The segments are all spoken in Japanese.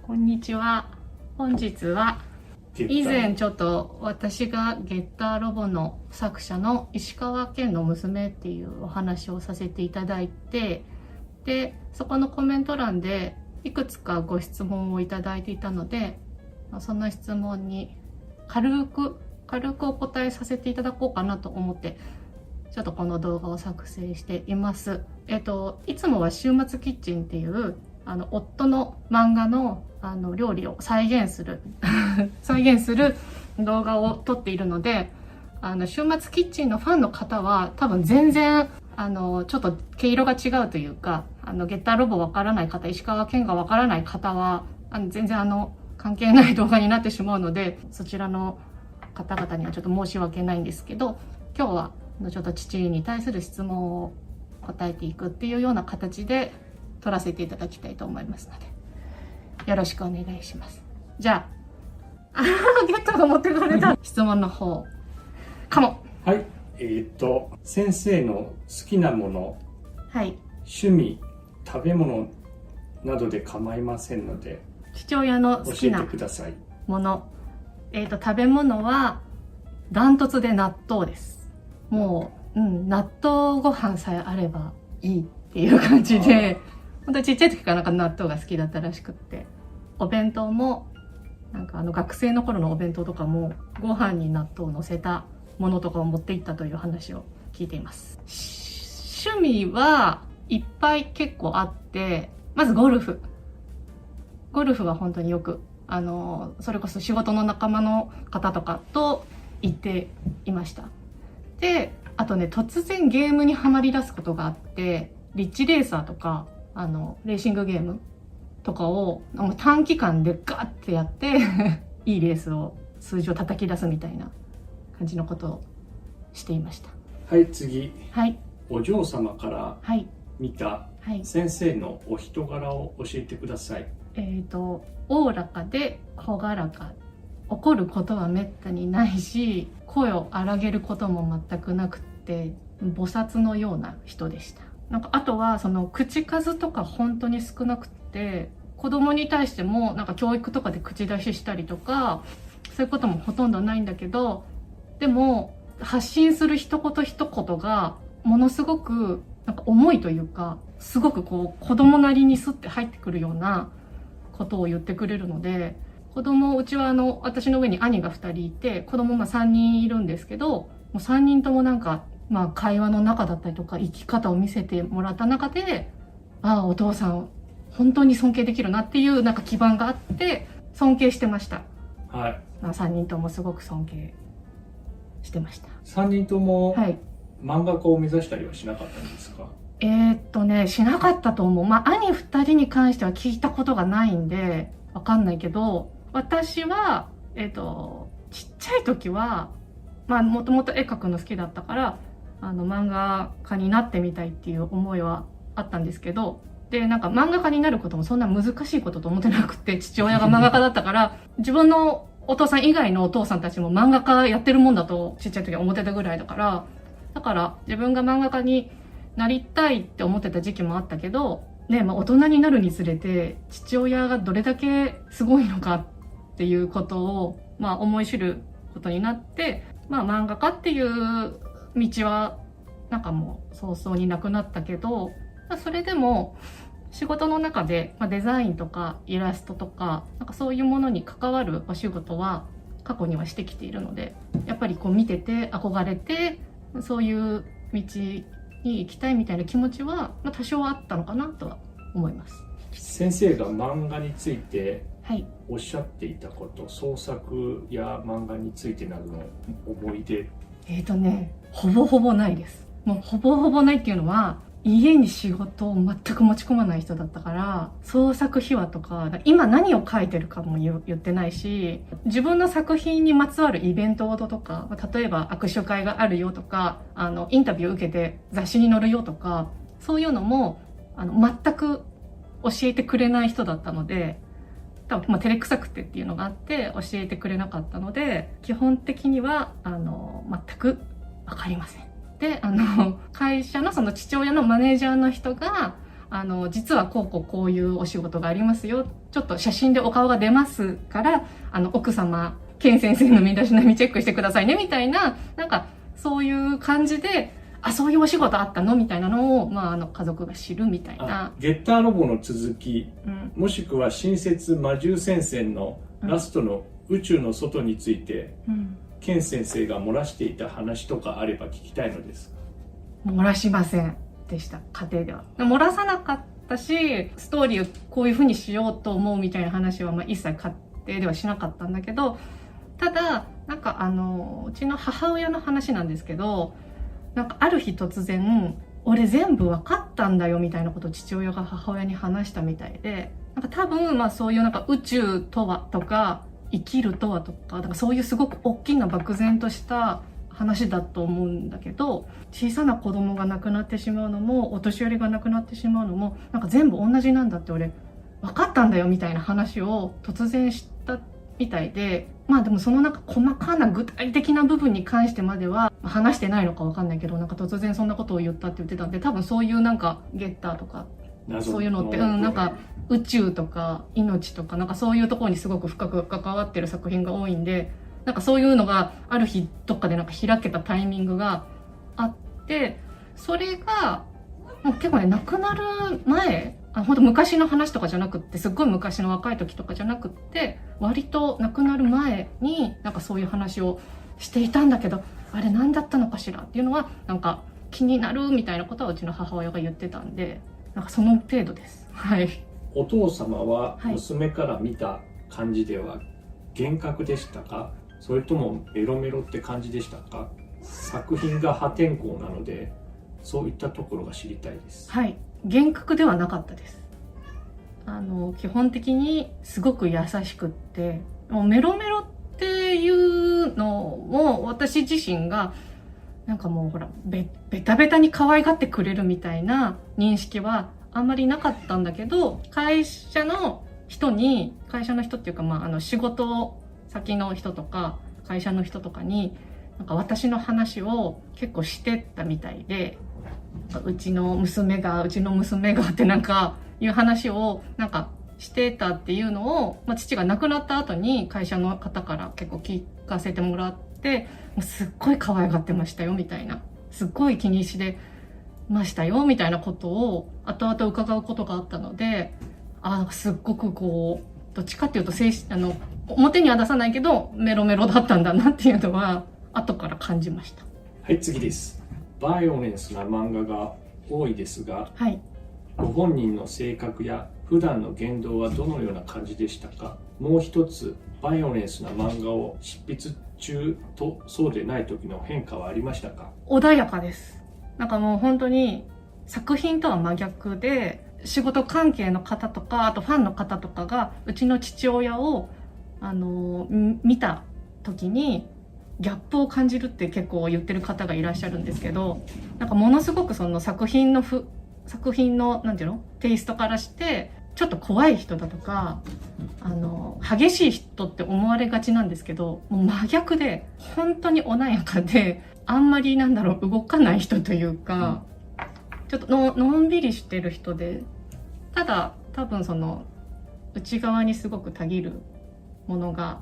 こんにちは。本日は以前ちょっと私がゲッターロボの作者の石川県の娘っていうお話をさせていただいて、でそこのコメント欄でいくつかご質問をいただいていたので、その質問に軽くお答えさせていただこうかなと思ってちょっとこの動画を作成しています。いつもは週末キッチンっていう夫の漫画の料理を再現する動画を撮っているので、週末キッチンのファンの方は多分全然ちょっと毛色が違うというか、ゲッターロボわからない方、石川県がわからない方は全然関係ない動画になってしまうので、そちらの方々にはちょっと申し訳ないんですけど、今日はちょっと父に対する質問を答えていくっていうような形で撮らせていただきたいと思いますので、よろしくお願いします。じゃあ、ゲットが持ってかれた質問の方かも。はい。先生の好きなもの、はい、趣味、食べ物などで構いませんので、父親の好きな教えてください。もの、食べ物はダントツで納豆です。もう、納豆ご飯さえあればいいっていう感じで、本当にちっちゃい時から納豆が好きだったらしくって、お弁当も学生の頃のお弁当とかもご飯に納豆を乗せたものとかを持っていったという話を聞いています。趣味はいっぱい結構あって、まずゴルフは本当によくそれこそ仕事の仲間の方とかと行っていました。で、あとね、突然ゲームにはまり出すことがあって、リッチレーサーとかレーシングゲームとかを短期間でガッてやっていいレースを数字を叩き出すみたいな感じのことをしていました。はい、次。はい。お嬢様から見たはい先生のお人柄を教えてください。おおらかで朗らか、怒ることはめったにないし、声を荒げることも全くなくて、菩薩のような人でした。あとは口数とか本当に少なくて、子供に対しても教育とかで口出ししたりとかそういうこともほとんどないんだけど、でも発信する一言一言がものすごく重いというか、すごく子供なりにスッて入ってくるようなことを言ってくれるので、うちは私の上に兄が2人いて、子供3人いるんですけど、もう3人とも会話の中だったりとか生き方を見せてもらった中で、お父さん本当に尊敬できるなっていう基盤があって尊敬してました。はい。3人ともすごく尊敬してました。3人とも、はい、漫画家を目指したりはしなかったんですか？しなかったと思う。兄2人に関しては聞いたことがないんでわかんないけど、私はちっちゃい時はもともと絵描くの好きだったから漫画家になってみたいっていう思いはあったんですけど、で漫画家になることもそんな難しいことと思ってなくて、父親が漫画家だったから自分のお父さん以外のお父さんたちも漫画家やってるもんだとちっちゃい時は思ってたぐらいだから自分が漫画家になりたいって思ってた時期もあったけどね、大人になるにつれて父親がどれだけすごいのかっていうことを思い知ることになって、漫画家っていう道はもう早々になくなったけど、それでも仕事の中でデザインとかイラストとかそういうものに関わるお仕事は過去にはしてきているので、やっぱり見てて憧れてそういう道に行きたいみたいな気持ちは多少はあったのかなとは思います。先生が漫画についてはい、おっしゃっていたこと、創作や漫画についてなどの思い出。ほぼほぼないです。もうほぼほぼないっていうのは、家に仕事を全く持ち込まない人だったから、創作秘話とか今何を書いてるかも言ってないし、自分の作品にまつわるイベントごととか、例えば握手会があるよとかインタビュー受けて雑誌に載るよとか、そういうのも全く教えてくれない人だったので、多分照れくさくてっていうのがあって教えてくれなかったので、基本的には全く分かりません。で会社のその父親のマネージャーの人が実はこういうお仕事がありますよ。ちょっと写真でお顔が出ますから、奥様、ケン先生の身だしなみチェックしてくださいね、みたいな、なんか、そういう感じで、そういうお仕事あったのみたいなのを、家族が知るみたいな。ゲッターロボの続き、もしくは新設魔獣戦線のラストの宇宙の外について、ケン先生が漏らしていた話とかあれば聞きたいのです。漏らしませんでした、家庭では。漏らさなかったし、ストーリーをこういう風にしようと思うみたいな話は、一切家庭ではしなかったんだけど、ただ、なんかうちの母親の話なんですけど、なんかある日突然、俺全部分かったんだよみたいなことを父親が母親に話したみたいで、なんか多分そういうなんか宇宙とはとか生きるとはとか、なんかそういうすごく大きな漠然とした話だと思うんだけど、小さな子供が亡くなってしまうのもお年寄りが亡くなってしまうのもなんか全部同じなんだって俺分かったんだよみたいな話を突然知ったみたいで、でもそのなんか細かな具体的な部分に関してまでは話してないのかわかんないけど、なんか突然そんなことを言ったって言ってたんで、多分そういうなんかゲッターとかそういうのって、なんか宇宙とか命とかなんかそういうところにすごく深く関わってる作品が多いんで、なんかそういうのがある日どっかでなんか開けたタイミングがあって、それがもう結構ね、亡くなる前、本当昔の話とかじゃなくって、すっごい昔の若い時とかじゃなくって、割と亡くなる前になんかそういう話をしていたんだけど、あれ何だったのかしらっていうのはなんか気になるみたいなことはうちの母親が言ってたんで、なんかその程度です。はい。お父様は娘から見た感じでは幻覚でしたか、それともメロメロって感じでしたか？作品が破天荒なのでそういったところが知りたいです。はい、幻覚ではなかったです。基本的にすごく優しくって、もうメロメロっていうのも私自身がなんかもうほらベタベタに可愛がってくれるみたいな認識はあんまりなかったんだけど、会社の人っていうか、仕事先の人とか会社の人とかになんか私の話を結構してったみたいで、うちの娘がってなんかいう話をなんかしてたっていうのを、父が亡くなった後に会社の方から結構聞かせてもらって、もうすっごい可愛がってましたよみたいな、すっごい気にしてましたよみたいなことを後々伺うことがあったので、なんかすっごくこうどっちかっていうと表には出さないけどメロメロだったんだなっていうのは後から感じました。はい、次です。バイオレンスな漫画が多いですが、はい、ご本人の性格や普段の言動はどのような感じでしたか？もう一つ、バイオレンスな漫画を執筆中とそうでない時の変化はありましたか？穏やかです。なんかもう本当に作品とは真逆で、仕事関係の方とかあとファンの方とかがうちの父親を見た時にギャップを感じるって結構言ってる方がいらっしゃるんですけど、なんかものすごくその作品のなんていうのテイストからしてちょっと怖い人だとか激しい人って思われがちなんですけど、もう真逆で本当に穏やかで、あんまり動かない人というか、ちょっとのんびりしてる人で、ただ多分その内側にすごくたぎるものが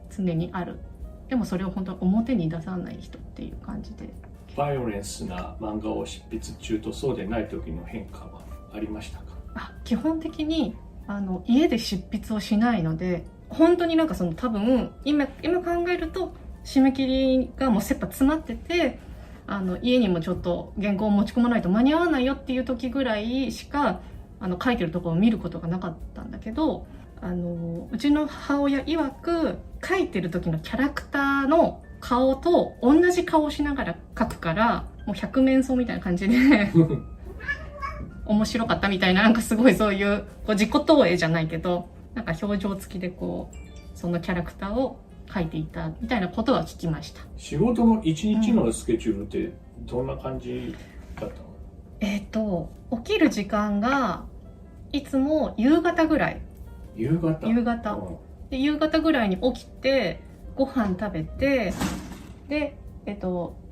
常にある。でもそれを本当に表に出さない人っていう感じで。バイオレンスな漫画を執筆中とそうでない時の変化はありましたか？基本的に家で執筆をしないので、本当になんかその多分今考えると締め切りがもう切羽詰まってて、家にもちょっと原稿を持ち込まないと間に合わないよっていう時ぐらいしか書いてるところを見ることがなかったんだけど、うちの母親曰く書いてる時のキャラクターの顔と同じ顔をしながら書くから、もう百面相みたいな感じで面白かったみたいな、なんかすごいそういう自己投影じゃないけど、なんか表情付きでそのキャラクターを書いていたみたいなことは聞きました。仕事の一日のスケジュールってどんな感じだったの？起きる時間がいつも夕方ぐらい。夕方、で夕方ぐらいに起きてご飯食べて、で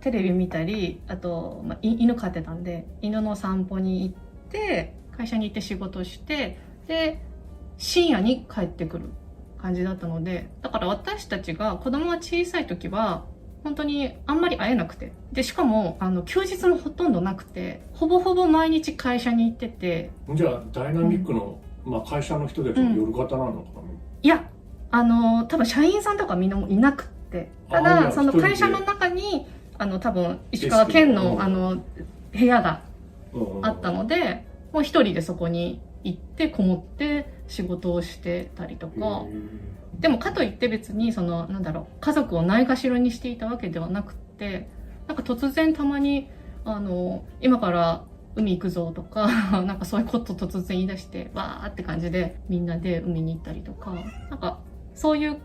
テレビ見たり、あと、犬飼ってたんで犬の散歩に行って会社に行って仕事をして、で深夜に帰ってくる感じだったので、だから私たちが子供が小さい時は本当にあんまり会えなくて、でしかも休日もほとんどなくて、ほぼほぼ毎日会社に行ってて。じゃあダイナミックの、会社の人たちも夜型なのかな、いや多分社員さんとかみんないなくって、ただその会社の中に多分石川県の部屋があったので、もう一人でそこに行ってこもって仕事をしてたりとか。でもかといって別に家族をないがしろにしていたわけではなくって、なんか突然たまに今から海行くぞとかなんかそういうこと突然言い出してわーって感じでみんなで海に行ったりとか、なんかそういう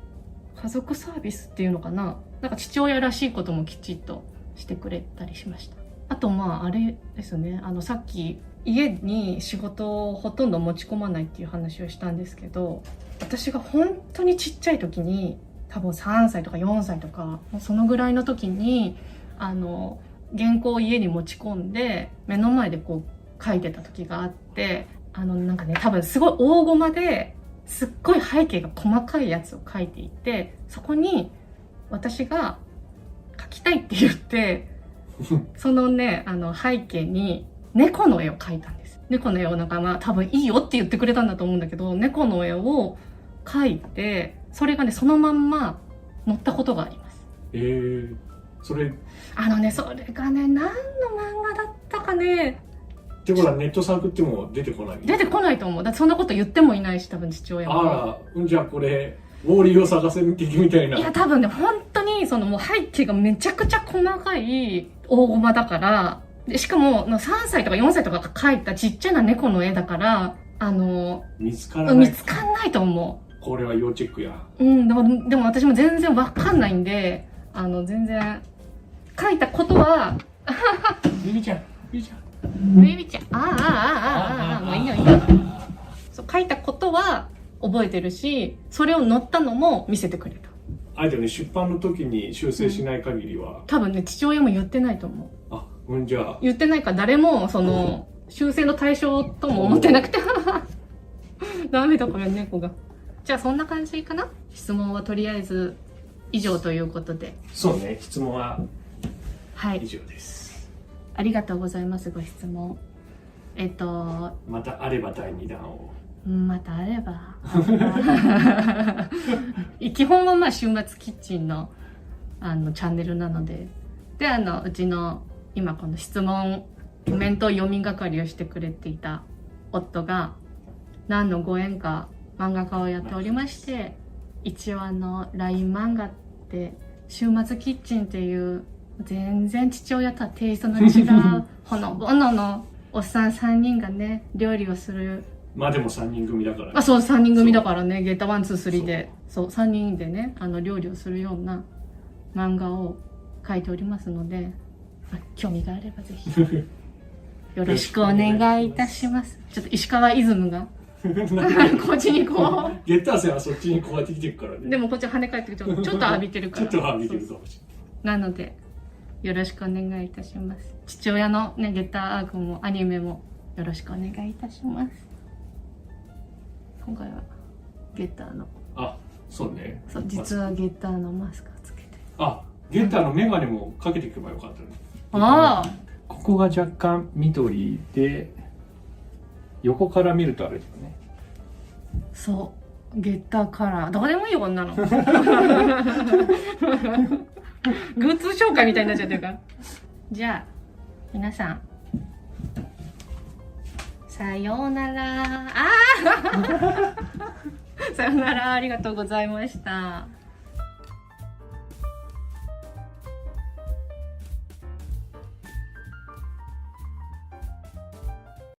家族サービスっていうのかな、なんか父親らしいこともきちっとしてくれたりしました。あとあれですね、さっき家に仕事をほとんど持ち込まないっていう話をしたんですけど、私が本当にちっちゃい時に、多分3歳とか4歳とかそのぐらいの時に原稿を家に持ち込んで目の前でこう書いてた時があって、なんかね、多分すごい大駒ですっごい背景が細かいやつを書いていて、そこに私が書きたいって言ってそのね背景に猫の絵を描いたんです。猫の絵を多分いいよって言ってくれたんだと思うんだけど、猫の絵を描いて、それがねそのまんま載ったことがあります。それそれがね何の漫画だったかね。ってことはネット探っても出てこない？出てこないと思う。だってそんなこと言ってもいないし、多分父親は。じゃあこれウォーリーを探せる敵みたいな。いや多分ね、本当にもう背景がめちゃくちゃ細かい大駒だから、でしかも3歳とか4歳とかが描いたちっちゃな猫の絵だから、見つからない。見つかんないと思う。これは要チェックや。でも私も全然わかんないんで、全然書いたことはビビちゃんもういいよそう書いたことは覚えてるし、それを載ったのも見せてくれた。あれだよね、出版の時に修正しない限りは、多分ね父親も言ってないと思う。じゃあ言ってないから誰も修正の対象とも思ってなくてダメだこれ猫が。じゃあそんな感じかな。質問はとりあえず以上ということで。そうね、質問ははい以上です、ありがとうございます。ご質問またあれば第2弾を。またあれば基本は週末キッチンのチャンネルなので、でうちの今この質問コメント読み係をしてくれていた夫が何のご縁か漫画家をやっておりまして、一応LINE 漫画って週末キッチンっていう全然父親とはテイストの違うほのぼののおっさん3人がね料理をする。でも3人組だからね。そう3人組だからね、ゲータ1、2、3でそう3人でね料理をするような漫画を書いておりますので、興味があればぜひよろしくお願いいたします。ちょっと石川イズムがこっちにこうゲッター線はそっちにこうやってきてるからね。でもこっち跳ね返ってちょっと浴びてるからちょっと浴びてるかもしれない。なのでよろしくお願いいたします。父親のねゲッターアークもアニメもよろしくお願いいたします。今回はゲッターのそうね。そう実はゲッターのマスクをつけて、ゲッターのメガネもかけていけばよかったね。ここが若干緑で横から見るとあれですよね。そうゲッターカラーどこでもいいよこんなのグッズ紹介みたいになっちゃってるから。じゃあ皆さんさようならさようなら、ありがとうございました。